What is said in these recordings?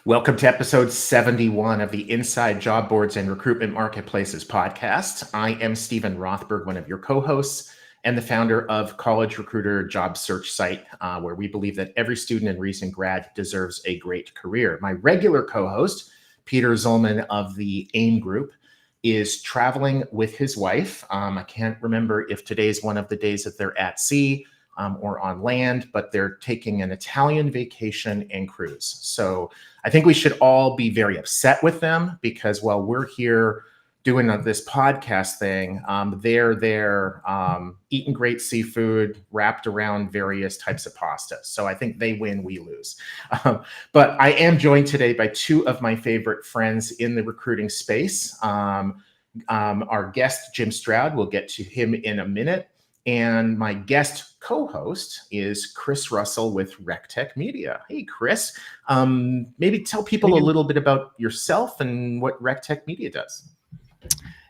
Welcome to episode 71 of the Inside Job Boards and Recruitment Marketplaces podcast. I am Stephen Rothberg, one of your co-hosts and the founder of College Recruiter job search site, where we believe that every student and recent grad deserves a great career. My regular co-host, Peter Zollman of the AIM Group, is traveling with his wife. I can't remember if today is one of the days that they're at sea or on land, but they're taking an Italian vacation and cruise. So I think we should all be very upset with them because while we're here doing this podcast thing, they're there eating great seafood wrapped around various types of pasta. So I think they win, we lose. But I am joined today by two of my favorite friends in the recruiting space. Our guest, Jim Stroud, we'll get to him in a minute. And my guest co-host is Chris Russell with RecTech Media. Hey, Chris, maybe tell people a little bit about yourself and what RecTech Media does.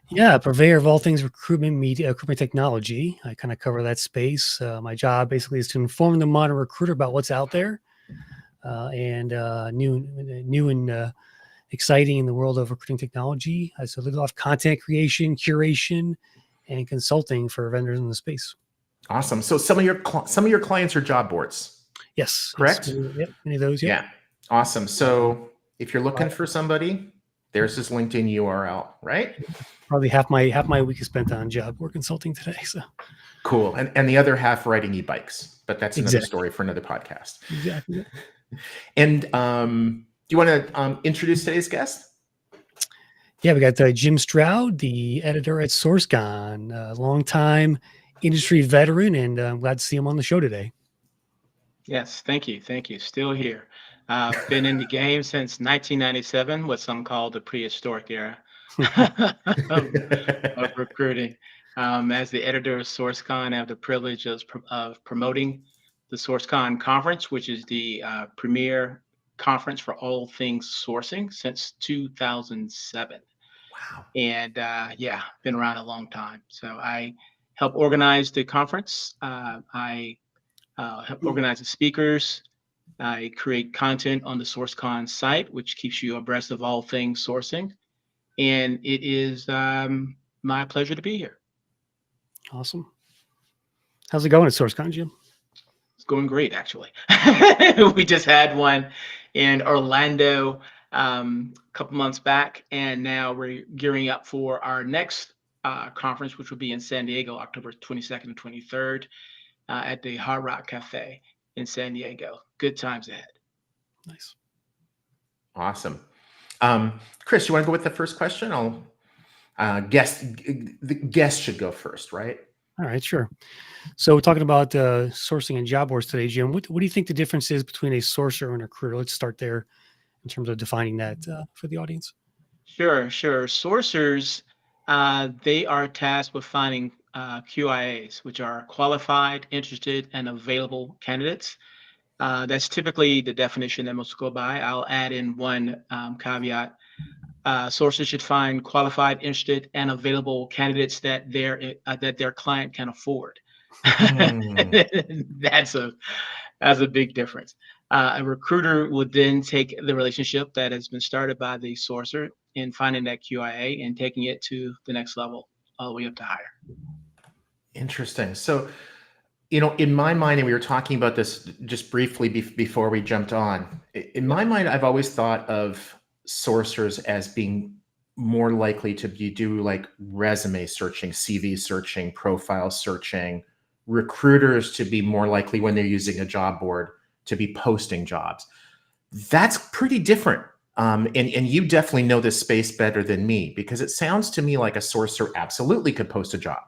Yeah, purveyor of all things recruitment media, recruitment technology. I kind of cover that space. My job basically is to inform the modern recruiter about what's out there and new and exciting in the world of recruiting technology. So a little off content creation, curation, and consulting for vendors in the space. Awesome. So some of your clients are job boards. Yes. Correct? Yep. Any of those? Yep. Yeah. Awesome. So if you're looking for somebody, there's his LinkedIn URL, right? Probably half my week is spent on job board consulting today. So cool. And the other half riding e-bikes, but that's another story for another podcast. Exactly. And do you want to introduce today's guest? Yeah, we got Jim Stroud, the editor at SourceCon, a longtime industry veteran, and I'm glad to see him on the show today. Yes, thank you. Still here. Been in the game since 1997, what some call the prehistoric era of recruiting. As the editor of SourceCon, I have the privilege of promoting the SourceCon conference, which is the premier conference for all things sourcing since 2007. Wow. And been around a long time. So I help organize the conference. I help organize the speakers. I create content on the SourceCon site, which keeps you abreast of all things sourcing. And it is my pleasure to be here. Awesome. How's it going at SourceCon, Jim? It's going great, actually. We just had one in Orlando a couple months back, and now we're gearing up for our next conference, which will be in San Diego, October 22nd and 23rd at the Hard Rock Cafe in San Diego. Good times ahead. Nice. Awesome. Chris, you want to go with the first question? The guest should go first, right? All right, sure. So we're talking about sourcing and job boards today, Jim. What do you think the difference is between a sourcer and a recruiter? Let's start there in terms of defining that for the audience. Sure. Sourcers, they are tasked with finding QIAs, which are qualified, interested, and available candidates. That's typically the definition that most go by. I'll add in one caveat. Sources should find qualified, interested, and available candidates that their client can afford. That's a big difference. A recruiter would then take the relationship that has been started by the sourcer in finding that QIA and taking it to the next level, all the way up to hire. Interesting. So, in my mind, and we were talking about this just briefly before we jumped on, in my mind, I've always thought of sourcers as being more likely to do like resume searching, CV searching, profile searching, recruiters to be more likely when they're using a job board to be posting jobs. That's pretty different. And you definitely know this space better than me, because it sounds to me like a sourcer absolutely could post a job.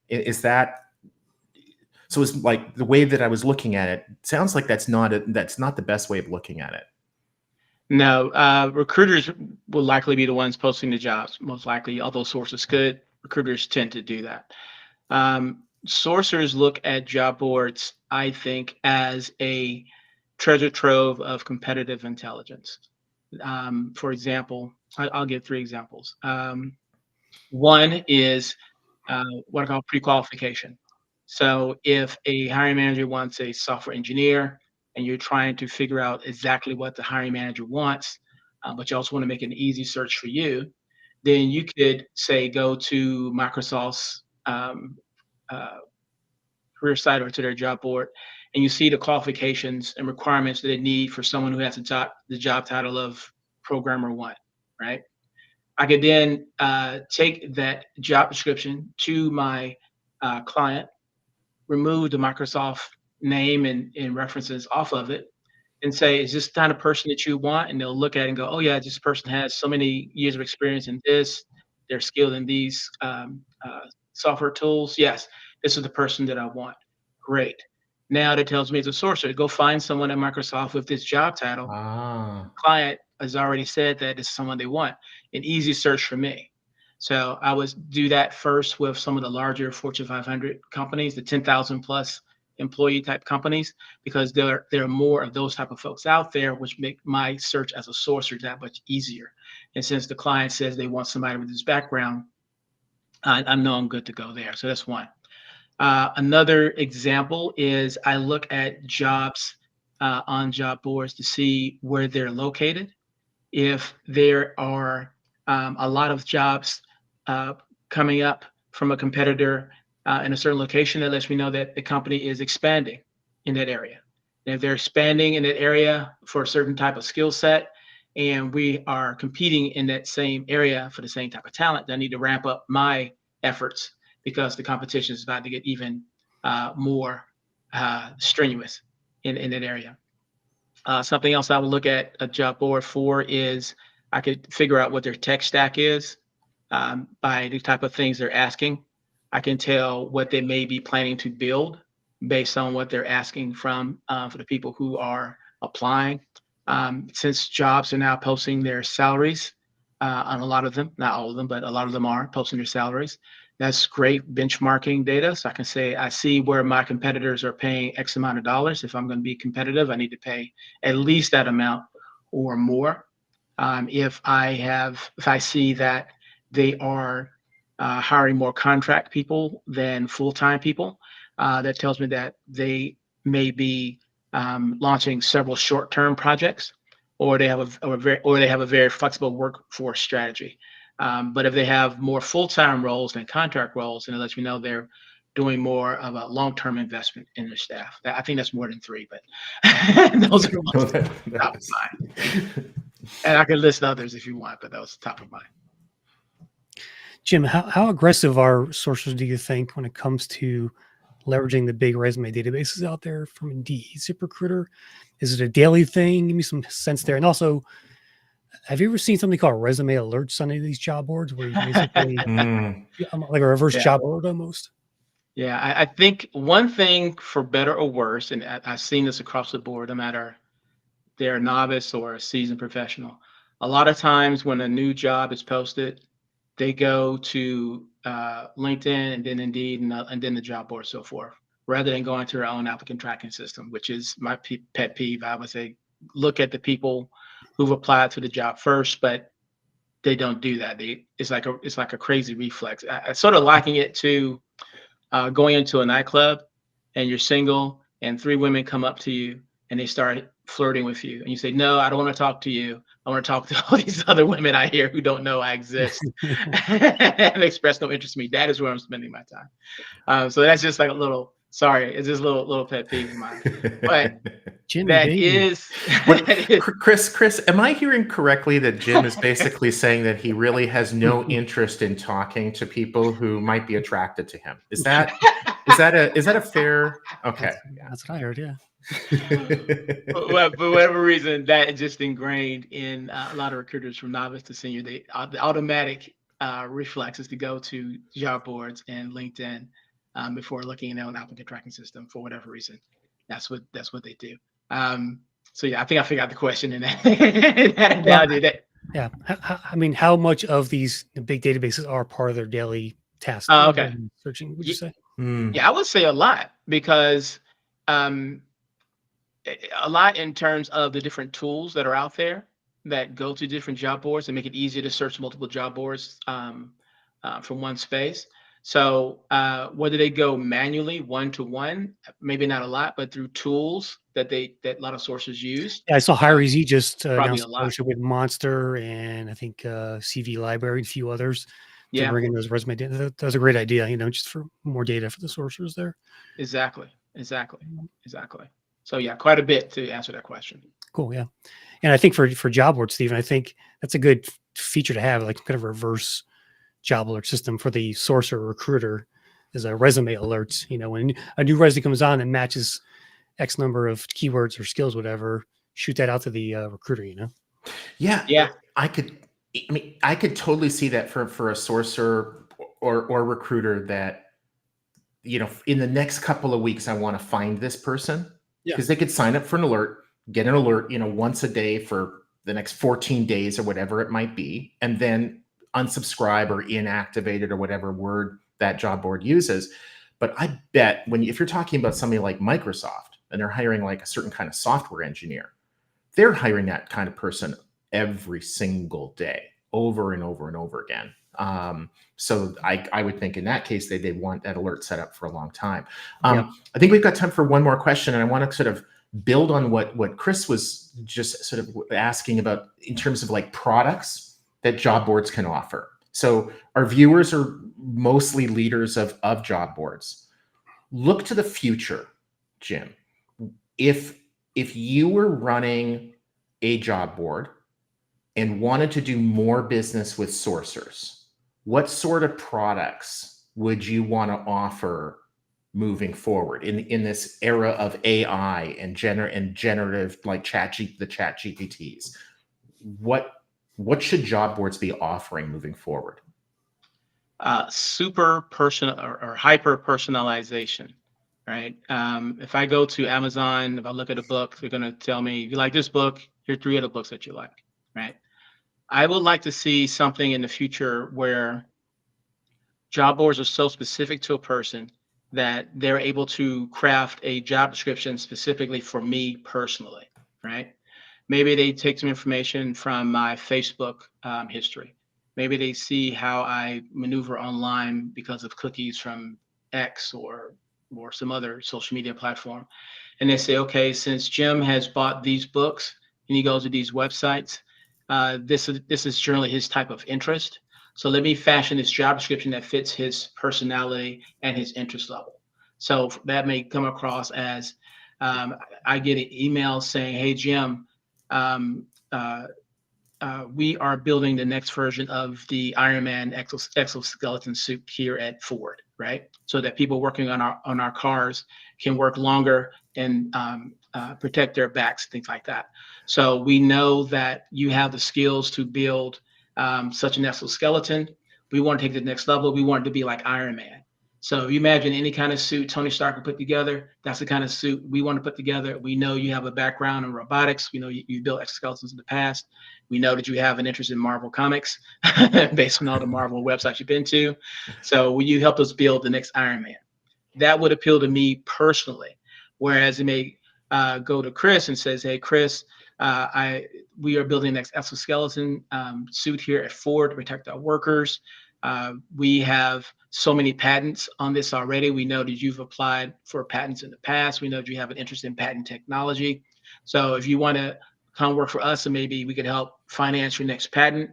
Is that so? It's like the way that I was looking at it sounds like that's not the best way of looking at it. No, recruiters will likely be the ones posting the jobs, most likely, although sources could. Recruiters tend to do that. Sourcers look at job boards, I think, as a treasure trove of competitive intelligence. For example, I'll give 3 examples. One is what I call pre-qualification. So if a hiring manager wants a software engineer, and you're trying to figure out exactly what the hiring manager wants, but you also want to make an easy search for you, then you could say go to Microsoft's uh, career site or to their job board, and you see the qualifications and requirements that they need for someone who has the job title of programmer one, right? I could then take that job description to my client, remove the Microsoft name and references off of it, and say, is this the kind of person that you want? And they'll look at it and go, oh yeah, this person has so many years of experience in this, they're skilled in these software tools. Yes, this is the person that I want. Great. Now that tells me as a sourcer, go find someone at Microsoft with this job title. Ah, Client has already said that it's someone they want. An easy search for me. So I would do that first with some of the larger Fortune 500 companies, the 10,000 plus employee type companies, because there are more of those type of folks out there, which make my search as a sourcer that much easier. And since the client says they want somebody with this background, I know I'm good to go there. So that's one. Another example is I look at jobs on job boards to see where they're located. If there are a lot of jobs coming up from a competitor in a certain location, that lets me know that the company is expanding in that area. And if they're expanding in that area for a certain type of skill set, and we are competing in that same area for the same type of talent, then I need to ramp up my efforts because the competition is about to get even more strenuous in that area. Something else I would look at a job board for is I could figure out what their tech stack is by the type of things they're asking. I can tell what they may be planning to build based on what they're asking from for the people who are applying. Since jobs are now posting their salaries on a lot of them, not all of them, but a lot of them are posting their salaries. That's great benchmarking data. So I can say, I see where my competitors are paying X amount of dollars. If I'm going to be competitive, I need to pay at least that amount or more. If I see that they are hiring more contract people than full-time people, that tells me that they may be launching several short-term projects, or they have a very flexible workforce strategy. But if they have more full-time roles than contract roles, then it lets me know they're doing more of a long-term investment in their staff. I think that's more than three, but those are the ones top of mind. And I could list others if you want, but that was top of mind. Jim, how aggressive are sourcers, do you think, when it comes to leveraging the big resume databases out there from Indeed, ZipRecruiter? Is it a daily thing? Give me some sense there. And also, have you ever seen something called resume alerts on any of these job boards where you basically like a reverse job alert almost? Yeah, I think one thing, for better or worse, and I've seen this across the board, no matter they're a novice or a seasoned professional, a lot of times when a new job is posted, they go to LinkedIn and then Indeed and then the job board, so forth, rather than going to their own applicant tracking system, which is my pet peeve. I would say look at the people who've applied to the job first, but they don't do that. It's like a crazy reflex. I sort of liking it to going into a nightclub and you're single and three women come up to you and they start flirting with you, and you say, no, I don't want to talk to you. I want to talk to all these other women out here who don't know I exist and express no interest in me. That is where I'm spending my time. So that's just like a little, sorry, it's just a little pet peeve of mine. But Jimmy, that baby. is, Chris, am I hearing correctly that Jim is basically saying that he really has no interest in talking to people who might be attracted to him? Is that a fair? Okay, That's what I heard. Yeah. for whatever reason, that is just ingrained in a lot of recruiters from novice to senior. The automatic reflex is to go to job boards and LinkedIn before looking at an applicant tracking system for whatever reason. That's what they do. So yeah, I think I figured out the question in that. Yeah. I mean, how much of these big databases are part of their daily task? Okay. Searching, would you say? Yeah, I would say a lot, because a lot in terms of the different tools that are out there that go to different job boards and make it easier to search multiple job boards from one space. So whether they go manually one-to-one, maybe not a lot, but through tools that a lot of sources use, Yeah, I saw HireEasy just probably announced a a lot. partnership with Monster and I think CV Library and a few others to Yeah, bring in those resume data. That was a great idea, just for more data for the sourcers there. exactly. So yeah, quite a bit to answer that question. Cool, yeah. And I think for job boards, Stephen, I think that's a good feature to have, like kind of a reverse job alert system for the sourcer or recruiter as a resume alerts. When a new resume comes on and matches X number of keywords or skills, whatever, shoot that out to the recruiter. Yeah. I could totally see that for a sourcer or recruiter that, in the next couple of weeks, I want to find this person, because they could sign up for an alert, get an alert, once a day for the next 14 days or whatever it might be, and then unsubscribe or inactivate it or whatever word that job board uses. But I bet if you're talking about somebody like Microsoft and they're hiring like a certain kind of software engineer, they're hiring that kind of person every single day, over and over and over again. So I would think in that case, they want that alert set up for a long time. I think we've got time for one more question, and I want to sort of build on what Chris was just sort of asking about in terms of like products that job boards can offer. So our viewers are mostly leaders of job boards. Look to the future, Jim. If you were running a job board and wanted to do more business with sourcers, what sort of products would you want to offer moving forward in this era of AI and generative, like the chat GPTs? What should job boards be offering moving forward? Super personal or hyper personalization, right? If I go to Amazon, if I look at a book, they're going to tell me, if you like this book, here are 3 other books that you like, right? I would like to see something in the future where job boards are so specific to a person that they're able to craft a job description specifically for me personally, right? Maybe they take some information from my Facebook history. Maybe they see how I maneuver online because of cookies from X or some other social media platform. And they say, okay, since Jim has bought these books and he goes to these websites, this is generally his type of interest. So let me fashion this job description that fits his personality and his interest level. So that may come across as I get an email saying, hey, Jim, we are building the next version of the Iron Man exoskeleton suit here at Ford, right? So that people working on our cars can work longer and protect their backs, things like that. So we know that you have the skills to build such an exoskeleton. We want to take it to the next level. We want it to be like Iron Man. So if you imagine any kind of suit Tony Stark would put together, that's the kind of suit we want to put together. We know you have a background in robotics. We know you've built exoskeletons in the past. We know that you have an interest in Marvel comics based on all the Marvel websites you've been to. So will you help us build the next Iron Man? That would appeal to me personally. Whereas it may go to Chris and says, hey, Chris, we are building the next exoskeleton suit here at Ford to protect our workers. We have so many patents on this already. We know that you've applied for patents in the past. We know that you have an interest in patent technology. So if you want to come work for us and maybe we could help finance your next patent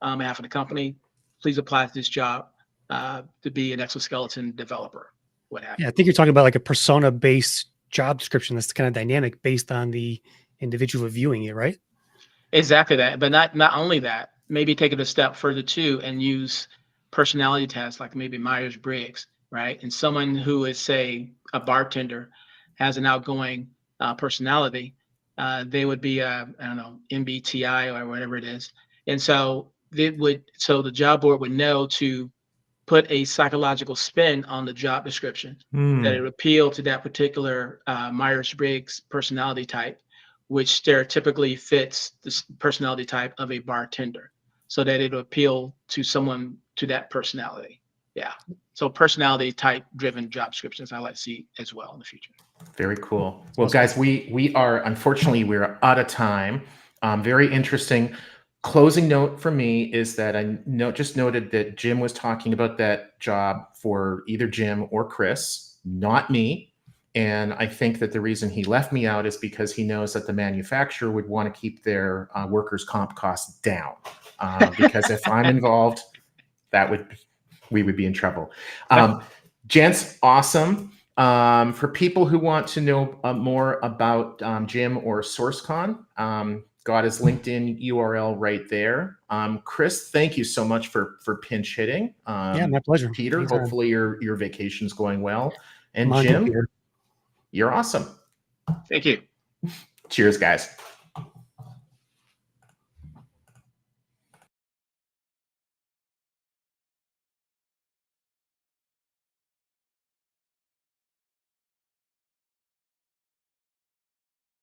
on behalf of the company, please apply to this job to be an exoskeleton developer, what have you. Yeah, I think you're talking about like a persona-based job description that's kind of dynamic based on the individual viewing it, right? Exactly that. But not only that, maybe take it a step further too and use personality tests like maybe Myers-Briggs, right? And someone who is, say, a bartender has an outgoing personality, they would be I don't know, MBTI or whatever it is. And so the job board would know to put a psychological spin on the job description that it would appeal to that particular Myers-Briggs personality type, which stereotypically fits the personality type of a bartender, so that it will appeal to someone to that personality. Yeah. So personality type driven job descriptions I like to see as well in the future. Very cool. Well, guys, we're unfortunately, we're out of time. Very interesting. Closing note for me is that I just noted that Jim was talking about that job for either Jim or Chris, not me. And I think that the reason he left me out is because he knows that the manufacturer would want to keep their workers' comp costs down. Because if I'm involved, we would be in trouble. Gents, awesome. For people who want to know more about Jim or SourceCon, got his LinkedIn URL right there. Chris, thank you so much for pinch hitting. Yeah, my pleasure. Peter, Anytime. hopefully your vacation's going well. And Mine too, Jim, Peter. you're awesome. Thank you. Cheers, guys.